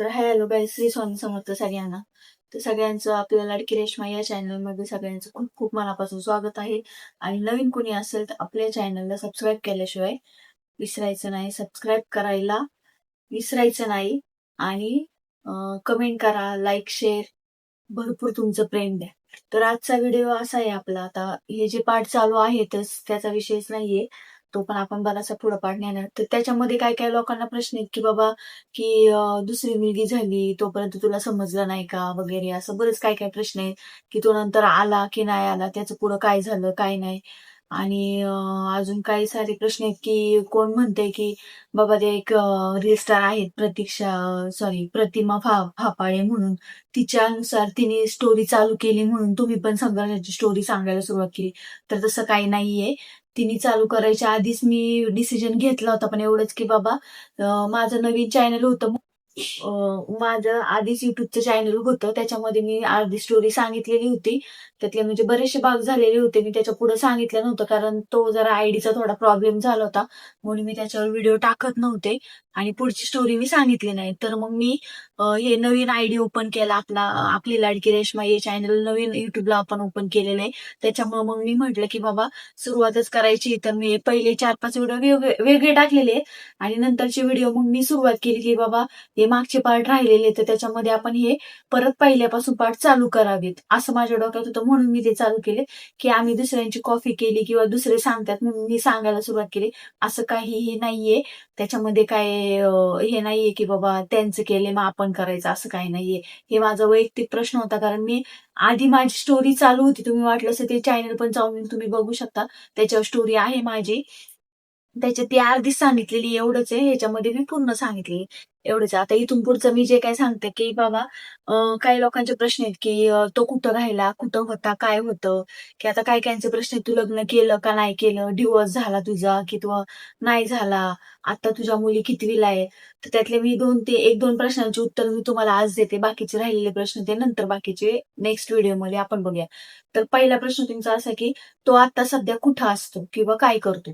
तर हॅलो गाईस, श्री स्वामी समर्थ सगळ्यांना. तर सगळ्यांचं आपल्या लाडकी रेश्मा या चॅनलमध्ये सगळ्यांचं खूप खूप मनापासून स्वागत आहे. आणि नवीन कोणी असेल तर आपल्या चॅनलला सबस्क्राईब केल्याशिवाय विसरायचं नाही. सबस्क्राईब करायला विसरायचं नाही. आणि कमेंट करा, लाईक, शेअर, भरपूर तुमचं प्रेम द्या. तर आजचा व्हिडिओ असा आहे आपला. आता हे जे पाठ चालू आहे तर त्याचा विषयच नाहीये, तो पण आपण बराचसा पुढं पाठ नेणार. तर त्याच्यामध्ये काय काय लोकांना प्रश्न आहेत की बाबा की दुसरी मुलगी झाली तोपर्यंत तुला समजलं नाही का वगैरे, असं बरेच काय काय प्रश्न आहेत. की तो नंतर आला की नाही आला, त्याचं पुढं काय झालं काय नाही. आणि अजून काही सारे प्रश्न आहेत की कोण म्हणते की बाबा ते एक रील स्टार आहेत प्रतीक्षा, सॉरी प्रतिमा फापाळे म्हणून, तिच्यानुसार तिने स्टोरी चालू केली म्हणून तुम्ही पण संघर्षाची स्टोरी सांगायला सुरुवात केली. तर तसं काही नाहीये. तिने चालू करायच्या आधीच मी डिसिजन घेतला होता, पण एवढंच की बाबा माझं नवीन चॅनल होतं. माझं आधीच युट्यूबचं चॅनल होतं, त्याच्यामध्ये मी अर्धी स्टोरी सांगितलेली होती. त्यातले म्हणजे बरेचसे भाग झालेले होते. मी त्याच्या पुढे सांगितलं नव्हतं कारण तो जरा आयडीचा थोडा प्रॉब्लेम झाला होता, म्हणून मी त्याच्यावर व्हिडिओ टाकत नव्हते. आणि पुढची स्टोरी मी सांगितली नाही. तर मग मी हे नवीन आयडी ओपन केला, आपली लाडकी रेश्मा हे चॅनल नवीन युट्यूबला आपण ओपन केलेलं आहे. त्याच्यामुळे मग मी म्हटलं की बाबा सुरुवातच करायची, तर मी पहिले 4-5 व्हिडिओ वेगळे टाकलेले आणि नंतरचे व्हिडिओ मग मी सुरुवात केली की बाबा हे मागचे पार्ट राहिलेले तर त्याच्यामध्ये आपण हे परत पहिल्यापासून पार्ट चालू करावेत, असं माझ्या डोक्यात होतं. म्हणून मी ते चालू केले की आम्ही दुसऱ्यांची कॉफी केली किंवा दुसरे सांगतात म्हणून मी सांगायला सुरुवात केली. असं काहीही नाहीये त्याच्यामध्ये. काय हे नाहीये की बाबा त्यांचं केले मग आपण करायचं, असं काही नाहीये. हे माझा वैयक्तिक प्रश्न होता कारण मी आधी माझी स्टोरी चालू होती. तुम्ही वाटलं असं ते चॅनल पण जाऊन तुम्ही बघू शकता, त्याच्यावर स्टोरी आहे माझी. त्याच्यात ती अर्धीच सांगितलेली, एवढंच आहे. ह्याच्यामध्ये मी पूर्ण सांगितली एवढंच. आता इथून पुढचं मी जे काय सांगते की बाबा काही लोकांचे प्रश्न आहेत की तो कुठं राहिला, कुठं होता, काय होतं. की आता काही काहींचे प्रश्न आहेत, तू लग्न केलं का नाही केलं, डिवोर्स झाला तुझा की तू नाही झाला, आता तुझ्या मुली कितवीला आहे. तर त्यातले मी 1-2 प्रश्नांची उत्तर मी तुम्हाला आज देते. बाकीचे राहिलेले प्रश्न ते नंतर, बाकीचे नेक्स्ट व्हिडिओमध्ये आपण बघूया. तर पहिला प्रश्न तुमचा असा की तो आता सध्या कुठं असतो किंवा काय करतो,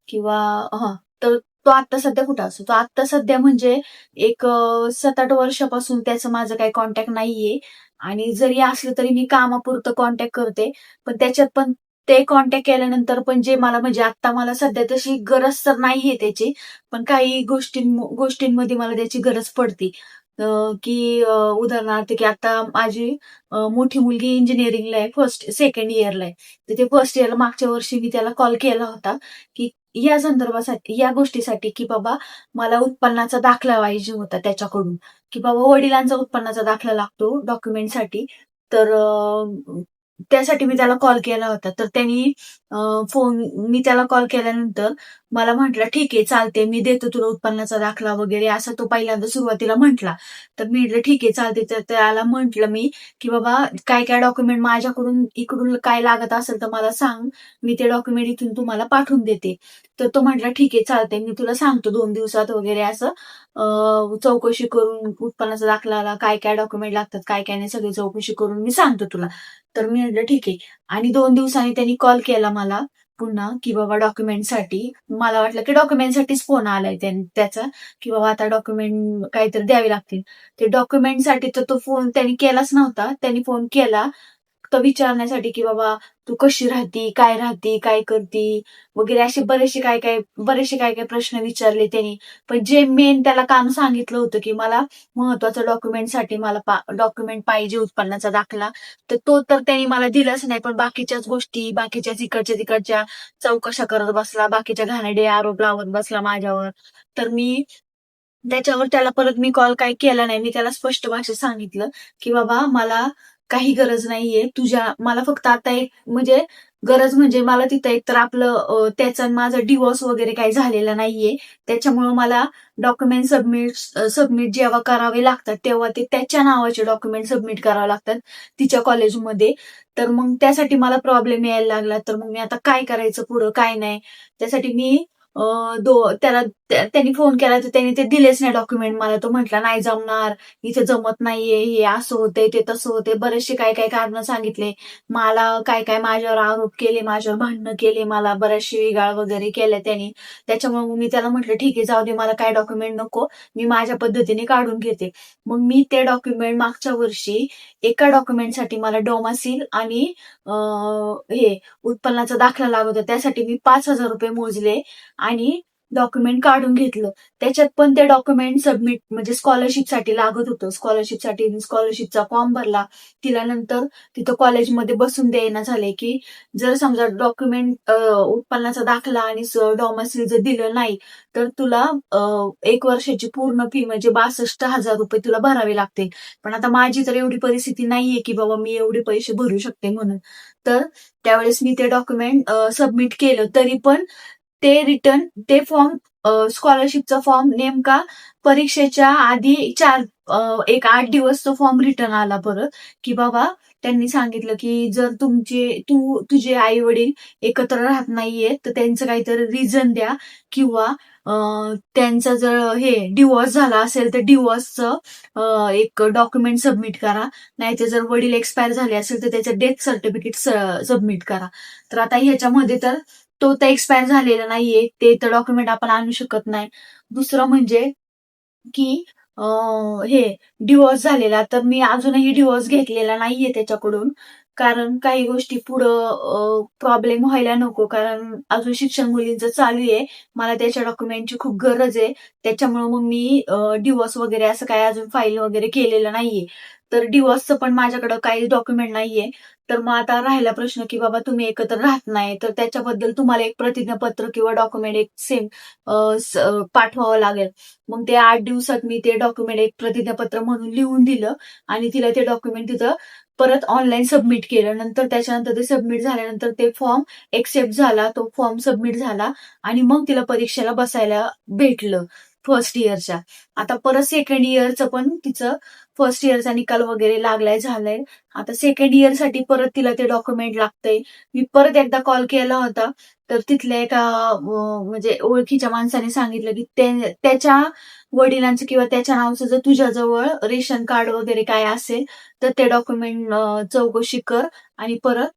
किंवा हा, तर तो आता सध्या कुठं असतो. तो आता सध्या म्हणजे एक 7-8 वर्षापासून त्याचं माझं काही कॉन्टॅक्ट नाहीये. आणि जरी असलं तरी मी कामापुरतं कॉन्टॅक्ट करते. पण त्याच्यात पण ते कॉन्टॅक्ट केल्यानंतर पण जे मला म्हणजे आता मला सध्या तशी गरज तर नाहीये त्याची, पण काही गोष्टींमध्ये मला त्याची गरज पडते. की उदाहरणार्थ की आता माझी मोठी मुलगी इंजिनिअरिंगला आहे, सेकंड इयरला आहे. तर ते फर्स्ट इयरला मागच्या वर्षी मी त्याला कॉल केला होता की या संदर्भासाठी, या गोष्टीसाठी की बाबा मला उत्पन्नाचा दाखला पाहिजे होता त्याच्याकडून. की बाबा वडिलांचा उत्पन्नाचा दाखला लागतो डॉक्युमेंटसाठी. तर त्यासाठी मी त्याला कॉल केला होता. तर त्यांनी मी त्याला कॉल केल्यानंतर मला म्हटलं ठीक आहे चालते, मी देतो तुला उत्पन्नाचा दाखला वगैरे, असं तो पहिल्यांदा सुरुवातीला म्हटला. तर मी म्हटलं ठीक आहे चालते. तर त्याला म्हटलं मी की बाबा काय काय डॉक्युमेंट माझ्याकडून इकडून काय लागत असेल तर मला सांग, मी ते डॉक्युमेंट इथून तुम्हाला पाठवून देते. तर तो म्हटला ठीक आहे चालते, मी तुला सांगतो 2 दिवसात वगैरे, असं चौकशी करून उत्पन्नाचा दाखल्याला काय काय डॉक्युमेंट लागतात काय काय नाही सगळी चौकशी करून मी सांगतो तुला. तर मी म्हटलं ठीक आहे. आणि 2 दिवसांनी त्यांनी कॉल केला मला पुन्हा की बाबा डॉक्युमेंटसाठी. मला वाटलं की डॉक्युमेंटसाठीच फोन आलाय त्याचा, की बाबा आता डॉक्युमेंट काहीतरी द्यावे लागतील. ते डॉक्युमेंटसाठी तर तो फोन त्यांनी केलाच नव्हता. त्यांनी फोन केला फक्त विचारण्यासाठी की बाबा तू कशी राहती, काय करती वगैरे, असे बरेचसे काय काय प्रश्न विचारले त्यांनी. पण जे मेन त्याला काम सांगितलं होतं की मला महत्वाचं डॉक्युमेंटसाठी मला डॉक्युमेंट पाहिजे उत्पन्नाचा दाखला, तर तो तर त्यांनी मला दिलाच नाही. पण बाकीच्याच गोष्टी, बाकीच्याच इकडच्या तिकडच्या चौकशा करत बसला, बाकीच्या घाणेरडे आरोप लावत बसला माझ्यावर. तर मी त्याच्यावर त्याला परत मी कॉल काही केला नाही. मी त्याला स्पष्ट भाषेत सांगितलं की बाबा मला काही गरज नाहीये तुझ्या, मला फक्त आता एक म्हणजे गरज म्हणजे मला तिथं एक तर आपलं त्याचा आणि माझा डिवोर्स वगैरे काही झालेला नाहीये. त्याच्यामुळे मला डॉक्युमेंट सबमिट जेव्हा करावे लागतात तेव्हा ते त्याच्या नावाचे डॉक्युमेंट सबमिट करावे लागतात तिच्या कॉलेजमध्ये. तर मग त्यासाठी मला प्रॉब्लेम यायला लागला. तर मग मी आता काय करायचं पुढं काय नाही, त्यासाठी मी त्याला त्यांनी फोन केला तर त्यांनी ते दिलेच नाही डॉक्युमेंट मला. तो म्हटला नाही जमणार, इथे जमत नाहीये, हे असं होतंय, ते तसं होतंय. बरेचसे काय काय कारण सांगितले. मला काय काय माझ्यावर आरोप केले, माझ्यावर भांडणं केले, मला बऱ्याचशे विगाळ वगैरे केल्या त्यांनी. त्याच्यामुळे मी त्याला म्हटलं ठीक आहे जाऊ दे, मला काय डॉक्युमेंट नको, मी माझ्या पद्धतीने काढून घेते. मग मी ते डॉक्युमेंट मागच्या वर्षी एका डॉक्युमेंटसाठी मला डोमासील आणि हे उत्पन्नाचा दाखला लागत होता. त्यासाठी मी 5,000 रुपये मोजले आणि डॉक्युमेंट काढून घेतलं. त्याच्यात पण ते डॉक्युमेंट सबमिट म्हणजे स्कॉलरशिपसाठी लागत होतं. स्कॉलरशिपचा फॉर्म भरला. तिला नंतर तिथं कॉलेजमध्ये बसून द्यायला झाले की जर समजा डॉक्युमेंट उत्पन्नाचा दाखला आणि डॉमसिल जर दिलं नाही तर तुला 1 वर्षाची पूर्ण फी म्हणजे 62,000 रुपये तुला भरावे लागतील. पण आता माझी तर एवढी परिस्थिती नाहीये की बाबा मी एवढे पैसे भरू शकते म्हणून. तर त्यावेळेस मी ते डॉक्युमेंट सबमिट केलं. तरी पण ते फॉर्म स्कॉलरशिपचा फॉर्म नेमका परीक्षेच्या आधी 8 दिवस तो फॉर्म रिटर्न आला परत, की बाबा त्यांनी सांगितलं की जर तुझे आई वडील एकत्र राहत नाहीये तर त्यांचं काहीतरी रिझन द्या किंवा त्यांचा जर डिवोर्स झाला असेल तर डिवोर्सचं एक डॉक्युमेंट सबमिट करा. नाही तर जर वडील एक्सपायर झाले असेल तर त्याचं डेथ सर्टिफिकेट सबमिट करा. तर आता ह्याच्यामध्ये तो तर एक्सपायर झालेला नाहीये, ते तर डॉक्युमेंट आपण आणू शकत नाही. दुसरं म्हणजे की डिवोर्स झालेला, तर मी अजूनही डिवोर्स घेतलेला नाहीये त्याच्याकडून. कारण काही गोष्टी पुढं प्रॉब्लेम व्हायला नको. कारण अजून शिक्षण मुलींचं चालू आहे. मला त्याच्या डॉक्युमेंटची खूप गरज आहे. त्याच्यामुळे मग मी डिवोर्स वगैरे असं काही अजून फाईल वगैरे केलेलं नाहीये. तर डिवोर्सचं पण माझ्याकडं काही डॉक्युमेंट नाहीये. तर मग आता राहिला प्रश्न की बाबा तुम्ही एकत्र राहत नाही, तर त्याच्याबद्दल तुम्हाला एक प्रतिज्ञापत्र किंवा डॉक्युमेंट एक सेम पाठवावं लागेल. मग ते 8 दिवसात मी ते डॉक्युमेंट एक प्रतिज्ञापत्र म्हणून लिहून दिलं आणि तिला ते डॉक्युमेंट तिथं परत ऑनलाईन सबमिट केलं. नंतर त्याच्यानंतर ते सबमिट झाल्यानंतर ते फॉर्म एक्सेप्ट झाला, तो फॉर्म सबमिट झाला आणि मग तिला परीक्षेला बसायला भेटलं फर्स्ट इयरच्या. आता परत सेकंड इयरचं पण तिचं फर्स्ट इयरचा निकाल वगैरे झालाय. आता सेकंड इयरसाठी परत तिला ते डॉक्युमेंट लागतंय. मी परत एकदा कॉल केला होता, तर तिथल्या एका म्हणजे ओळखीच्या माणसाने सांगितलं की त्याच्या वडिलांचं किंवा त्याच्या नावाचं जर तुझ्याजवळ रेशन कार्ड वगैरे काय असेल तर ते डॉक्युमेंट चौकशी कर आणि परत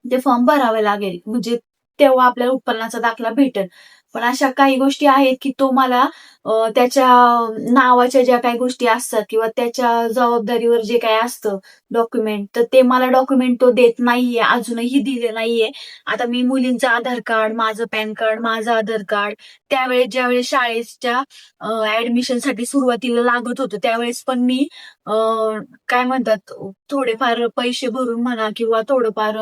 ते फॉर्म भरावे लागेल. म्हणजे तेव्हा आपल्याला उत्पन्नाचा दाखला भेटेल. पण अशा काही गोष्टी आहेत की तो मला त्याच्या नावाच्या ज्या काही गोष्टी असतात किंवा त्याच्या जबाबदारीवर जे काही असतं डॉक्युमेंट, तर ते मला डॉक्युमेंट तो देत नाहीये, अजूनही दिले नाहीये. आता मी मुलींचं आधार कार्ड, माझं पॅन कार्ड, माझं आधार कार्ड त्यावेळेस ज्यावेळेस शाळेच्या ऍडमिशनसाठी सुरुवातीला लागत होतं त्यावेळेस पण मी काय म्हणतात थोडेफार पैसे भरून म्हणा किंवा थोडंफार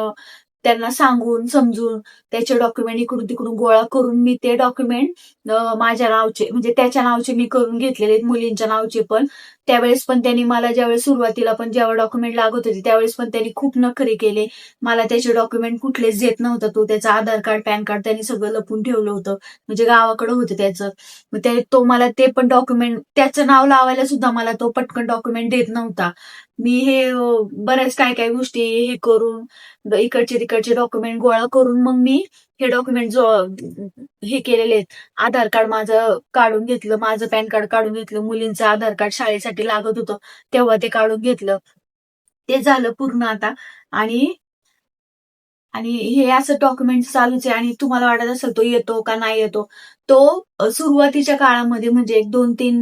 त्यांना सांगून समजून त्याचे डॉक्युमेंट इकडून तिकडून गोळा करून मी ते डॉक्युमेंट माझ्या नावचे म्हणजे त्याच्या नावचे मी करून घेतलेले आहेत, मुलींच्या नावचे पण. त्यावेळेस पण त्यांनी मला ज्यावेळेस सुरुवातीला पण जेव्हा डॉक्युमेंट लागत होते त्यावेळेस पण त्यांनी खूप नखरे केले. मला त्याचे डॉक्युमेंट कुठलेच देत नव्हता तो. त्याचं आधार कार्ड, पॅन कार्ड त्यांनी सगळं लपून ठेवलं होतं. म्हणजे गावाकडे होतं त्याचं. मग तो मला ते पण डॉक्युमेंट त्याचं नाव लावायला सुद्धा मला तो पटकन डॉक्युमेंट देत नव्हता. मी बऱ्याच काय काय गोष्टी हे करून इकडचे तिकडचे डॉक्युमेंट गोळा करून मग मी हे डॉक्युमेंट हे केलेले आहेत. आधार कार्ड माझं काढून घेतलं, माझं पॅन कार्ड काढून घेतलं, मुलींचं आधार कार्ड शाळेसाठी लागत होतं तेव्हा ते काढून घेतलं. ते झालं पूर्ण आता. आणि आणि हे असं डॉक्युमेंट चालूच आहे. आणि तुम्हाला वाटत असेल तो येतो का नाही येतो, तो सुरुवातीच्या काळामध्ये म्हणजे 1-2-3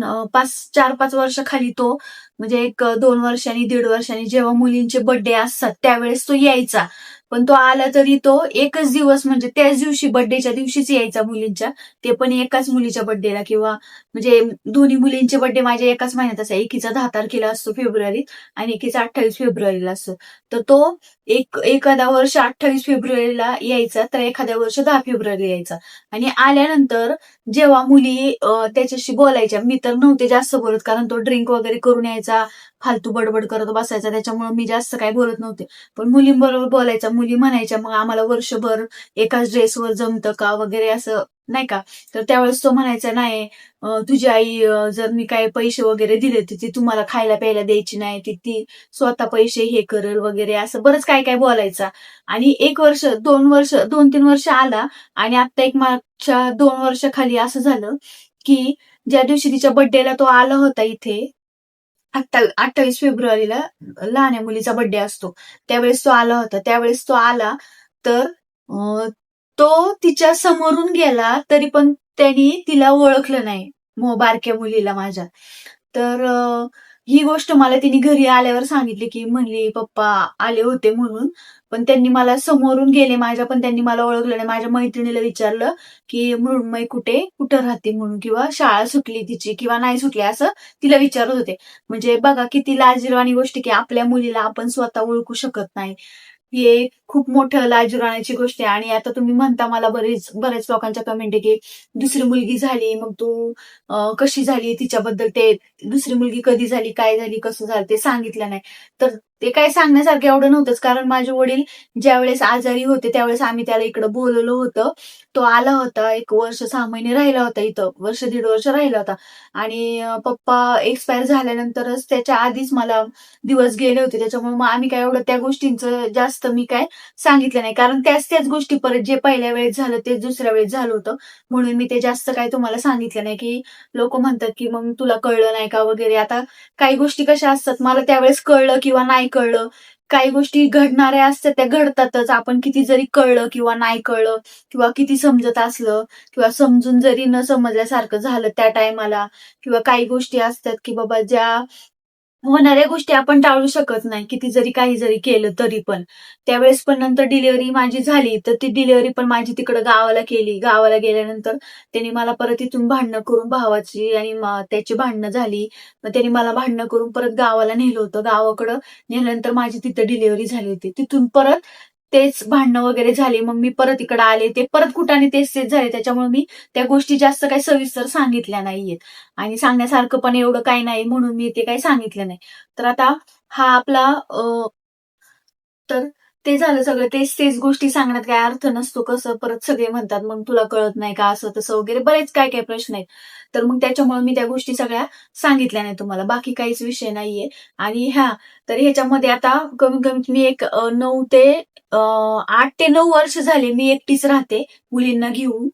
4-5 वर्षाखाली तो म्हणजे 2 वर्षांनी 1.5 वर्षांनी जेव्हा मुलींचे बर्थडे असतात त्यावेळेस तो यायचा. पण तो आला तरी तो एकच दिवस म्हणजे त्याच दिवशी बर्थडेच्या दिवशीच यायचा मुलींच्या. ते पण एकाच मुलीच्या बर्थडेला किंवा म्हणजे दोन्ही मुलींचे बर्थडे माझ्या एकाच महिन्यात असतात. एकीचा 10 तारखेला असतो फेब्रुवारीत आणि एकीचा 28 फेब्रुवारीला असतो. तर तो एखादा वर्ष 28 फेब्रुवारीला यायचा तर एखाद्या वर्ष 10 फेब्रुवारीला यायचा. आणि आल्यानंतर जेव्हा मुली त्याच्याशी बोलायच्या, मी तर नव्हते जास्त बोलत कारण तो ड्रिंक वगैरे करून यायचा, फालतू बडबड करत बसायचा, त्याच्यामुळे मी जास्त काही बोलत नव्हते. पण मुलींबरोबर बोलायचा. मुली म्हणायच्या मग आम्हाला वर्षभर एकाच ड्रेसवर जमतं का वगैरे असं नाही का. तर त्यावेळेस तो म्हणायचा, नाही तुझी आई जर मी काय पैसे वगैरे दिले तर ती तुम्हाला खायला प्यायला द्यायची नाही, ती ती स्वतः पैसे हे करेल वगैरे, असं बरंच काय काय बोलायचा. आणि 1 वर्ष 2 वर्ष 2-3 वर्ष आला, आणि आता एक मागच्या 2 वर्षाखाली असं झालं की ज्या दिवशी तिच्या बर्थडेला तो आला होता इथे, 28 फेब्रुवारीला लहान्या मुलीचा बर्थडे असतो, त्यावेळेस तो आला होता. त्यावेळेस तो आला तर तो तिच्या समोरून गेला, तरी पण त्यांनी तिला ओळखलं नाही, बारक्या मुलीला माझ्या. तर ही गोष्ट मला तिने घरी आल्यावर सांगितली, की म्हणली पप्पा आले होते म्हणून, पण त्यांनी मला समोरून गेले माझ्या, पण त्यांनी मला ओळखलं नाही. माझ्या मैत्रिणीला विचारलं की मृण्मयी कुठं राहते म्हणून, किंवा शाळा सुटली तिची किंवा नाही सुटली, असं तिला विचारत होते. म्हणजे बघा किती लाजिरवाणी गोष्ट, की आपल्या मुलीला आपण स्वतः ओळखू शकत नाही. ही एक खूप मोठं लाजिरवाण्याची गोष्ट आहे. आणि आता तुम्ही म्हणता, मला बऱ्याच लोकांच्या कमेंट आहे की दुसरी मुलगी झाली, मग तू कशी झाली, तिच्याबद्दल ते दुसरी मुलगी कधी झाली, काय झाली, कसं झालं ते सांगितलं नाही. तर ते काय सांगण्यासारखं एवढं नव्हतंच, कारण माझे वडील ज्यावेळेस आजारी होते त्यावेळेस आम्ही त्याला इकडं बोलवलं होतं. तो आला होता, 1 वर्ष 6 महिने राहिला होता इथं, 1-1.5 वर्ष राहिला होता. आणि पप्पा एक्सपायर झाल्यानंतरच त्याच्या आधीच मला दिवस गेले होते. त्याच्यामुळे मग आम्ही काय एवढं त्या गोष्टींचं जास्त मी काय सांगितलं नाही, कारण त्याच गोष्टी परत जे पहिल्या वेळेस झालं तेच दुसऱ्या वेळेस झालं होतं. म्हणून मी ते जास्त काय तुम्हाला सांगितलं नाही, की लोक म्हणतात की मग तुला कळलं नाही का वगैरे. आता काही गोष्टी कशा असतात, मला त्यावेळेस कळलं किंवा नाही कळलं, काही गोष्टी घडणाऱ्या असतात त्या घडतातच. आपण किती जरी कळलं किंवा नाही कळलं, किंवा किती समजत असलं किंवा समजून जरी न समजल्यासारखं झालं त्या टायमाला, किंवा काही गोष्टी असतात की बाबा ज्या होणाऱ्या गोष्टी आपण टाळू शकत नाही, किती जरी काही जरी केलं तरी पण. त्यावेळेस पण नंतर डिलिव्हरी माझी झाली, तर ती डिलिव्हरी पण माझी तिकडं गावाला केली. गावाला गेल्यानंतर त्यांनी मला परत इथून भांडणं करून, भावाची आणि त्याची भांडणं झाली. मग त्यांनी मला भांडणं करून परत गावाला नेलं होतं. गावाकडं नेल्यानंतर माझी तिथं डिलिव्हरी झाली होती. तिथून परत तेच भांडणं वगैरे झाली. मग मी परत इकडे आले, ते परत कुठाने तेच झाले. त्याच्यामुळे मी त्या गोष्टी जास्त काही सविस्तर सांगितल्या नाहीयेत. आणि सांगण्यासारखं पण एवढं काही नाही, म्हणून मी ते काही सांगितलं नाही. तर आता हा आपला तर ते झालं सगळं, तेच गोष्टी सांगण्यात काय अर्थ नसतो. कसं परत सगळे म्हणतात, मग तुला कळत नाही का, असं तसं वगैरे बरेच काय काय प्रश्न आहेत. तर मग त्याच्यामुळे मी त्या गोष्टी सगळ्या सांगितल्या नाही तुम्हाला, बाकी काहीच विषय नाहीये. आणि तर ह्याच्यामध्ये आता कमीत कमी मी 8 ते 9 वर्ष झाले मी एकटीच राहते मुलींना घेऊन.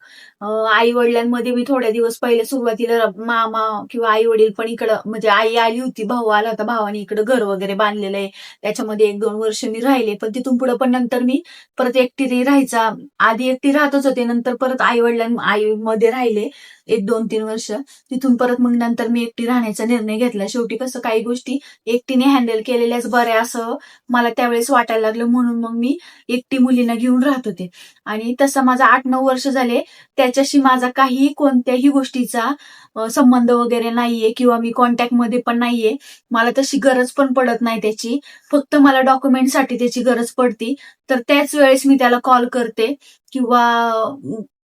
आई वडिलांमध्ये मी थोड्या दिवस पहिले सुरुवातीला मामा किंवा आई वडील पण इकडं, म्हणजे आई आली होती, भाऊ आला होता, भावाने इकडं घर वगैरे बांधलेलं आहे, त्याच्यामध्ये 1-2 वर्ष मी राहिले. पण तिथून पुढे पण नंतर मी परत एकटी राहायचा, आधी एकटी राहतच होते, नंतर परत आई मध्ये राहिले 1-2-3 वर्ष. तिथून परत मग नंतर मी एकटी राहण्याचा निर्णय घेतला. शेवटी कसं काही गोष्टी एकटीने हँडल केलेल्याच बऱ्या असं मला त्यावेळेस वाटायला लागलं, म्हणून मग मी एकटी मुलींना घेऊन राहत होते. आणि तसं माझा 8-9 वर्ष झाले त्याच्याशी माझा काही कोणत्याही गोष्टीचा संबंध वगैरे नाहीये, किंवा मी कॉन्टॅक्टमध्ये पण नाहीये. मला तशी गरज पण पडत नाही त्याची, फक्त मला डॉक्युमेंटसाठी त्याची गरज पडती. तर त्याच वेळेस मी त्याला कॉल करते, किंवा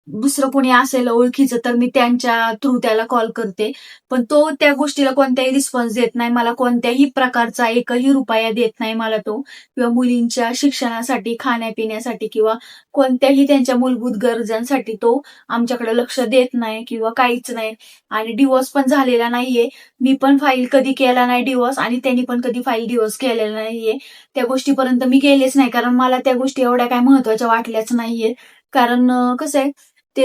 दुसरं कोणी असेल ओळखीचं तर मी त्यांच्या थ्रू त्याला कॉल करते. पण तो त्या गोष्टीला कोणताही रिस्पॉन्स देत नाही, मला कोणत्याही प्रकारचा 1ही रुपया देत नाही मला तो, किंवा मुलींच्या शिक्षणासाठी, खाण्यापिण्यासाठी किंवा कोणत्याही त्यांच्या मूलभूत गरजांसाठी तो आमच्याकडे लक्ष देत नाही किंवा काहीच नाही. आणि डिवोर्स पण झालेला नाहीये, मी पण फाईल कधी केला नाही डिवोर्स, आणि त्यांनी पण कधी फाईल डिवोर्स केलेला नाहीये. त्या गोष्टीपर्यंत मी गेलेच नाही, कारण मला त्या गोष्टी एवढ्या काय महत्वाच्या वाटल्याच नाहीये. कारण कसं आहे ते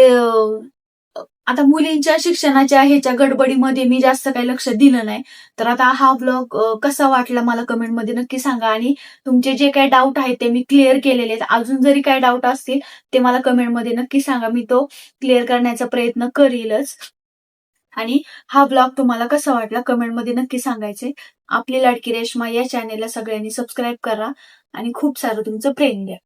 आता मुलींच्या शिक्षणाच्या ह्याच्या गडबडीमध्ये मी जास्त काही लक्ष दिलं नाही. तर आता हा ब्लॉग कसा वाटला मला कमेंटमध्ये नक्की सांगा. आणि तुमचे जे काही डाऊट आहेत ते मी क्लिअर केलेले आहेत. अजून जरी काही डाऊट असतील ते मला कमेंटमध्ये नक्की सांगा, मी तो क्लिअर करण्याचा प्रयत्न करीलच. आणि हा ब्लॉग तुम्हाला कसा वाटला कमेंटमध्ये नक्की सांगायचे. आपली लाडकी रेश्मा या चॅनेलला सगळ्यांनी सबस्क्राईब करा आणि खूप सारं तुमचं प्रेम द्या.